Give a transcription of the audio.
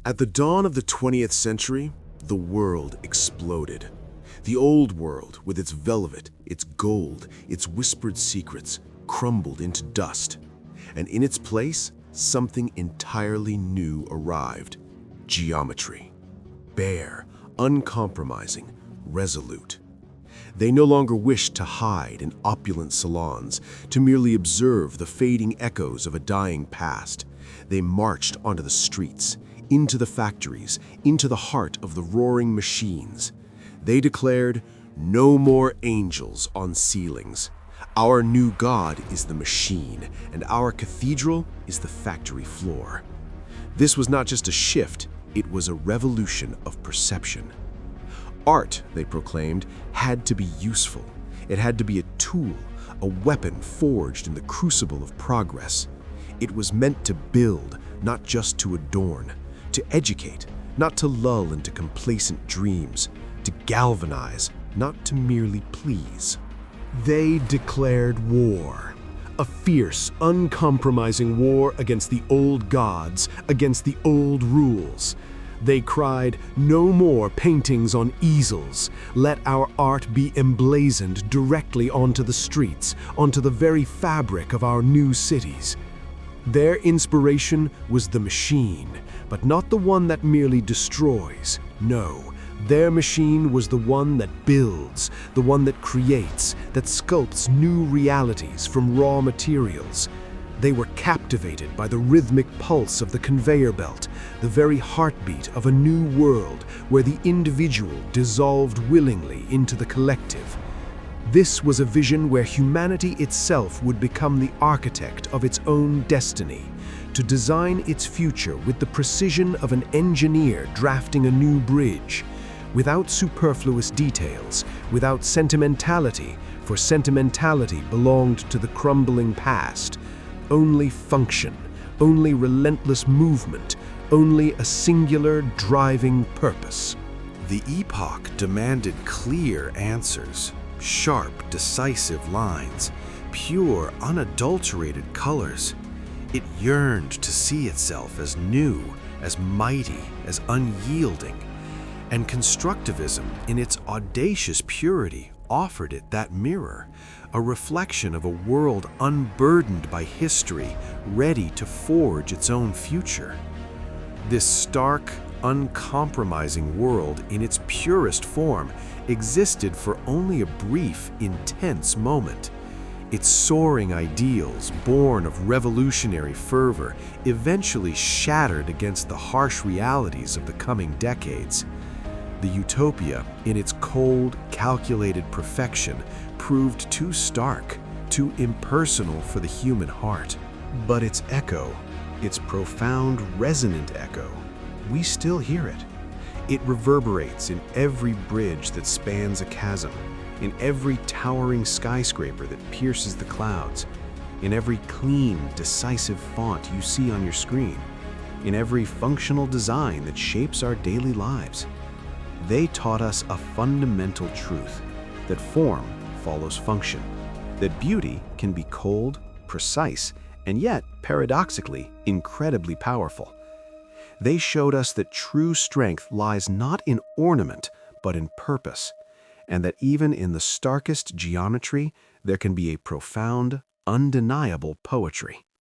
At the dawn of the 20th century, the world exploded. The old world, with its velvet, its gold, its whispered secrets, crumbled into dust. And in its place, something entirely new arrived. Geometry. Bare, uncompromising, resolute. They no longer wished to hide in opulent salons, to merely observe the fading echoes of a dying past. They marched onto the streets, into the factories, into the heart of the roaring machines. They declared, "No more angels on ceilings. Our new God is the machine, and our cathedral is the factory floor." This was not just a shift, it was a revolution of perception. Art, they proclaimed, had to be useful. It had to be a tool, a weapon forged in the crucible of progress. It was meant to build, not just to adorn, to educate, not to lull into complacent dreams, to galvanize, not to merely please. They declared war. A fierce, uncompromising war against the old gods, against the old rules. They cried, "No more paintings on easels. Let our art be emblazoned directly onto the streets, onto the very fabric of our new cities." Their inspiration was the machine, but not the one that merely destroys. No, their machine was the one that builds, the one that creates, that sculpts new realities from raw materials. They were captivated by the rhythmic pulse of the conveyor belt, the very heartbeat of a new world where the individual dissolved willingly into the collective. This was a vision where humanity itself would become the architect of its own destiny, to design its future with the precision of an engineer drafting a new bridge, without superfluous details, without sentimentality, for sentimentality belonged to the crumbling past. Only function, only relentless movement, only a singular driving purpose. The epoch demanded clear answers, sharp, decisive lines, pure, unadulterated colors. It yearned to see itself as new, as mighty, as unyielding. And Constructivism, in its audacious purity, offered it that mirror, a reflection of a world unburdened by history, ready to forge its own future. This stark, uncompromising world, in its purest form, existed for only a brief, intense moment. Its soaring ideals, born of revolutionary fervor, eventually shattered against the harsh realities of the coming decades. The utopia, in its cold, calculated perfection, proved too stark, too impersonal for the human heart. But its echo, its profound, resonant echo, we still hear it. It reverberates in every bridge that spans a chasm, in every towering skyscraper that pierces the clouds, in every clean, decisive font you see on your screen, in every functional design that shapes our daily lives. They taught us a fundamental truth, that form follows function, that beauty can be cold, precise, and yet, paradoxically, incredibly powerful. They showed us that true strength lies not in ornament, but in purpose, and that even in the starkest geometry, there can be a profound, undeniable poetry.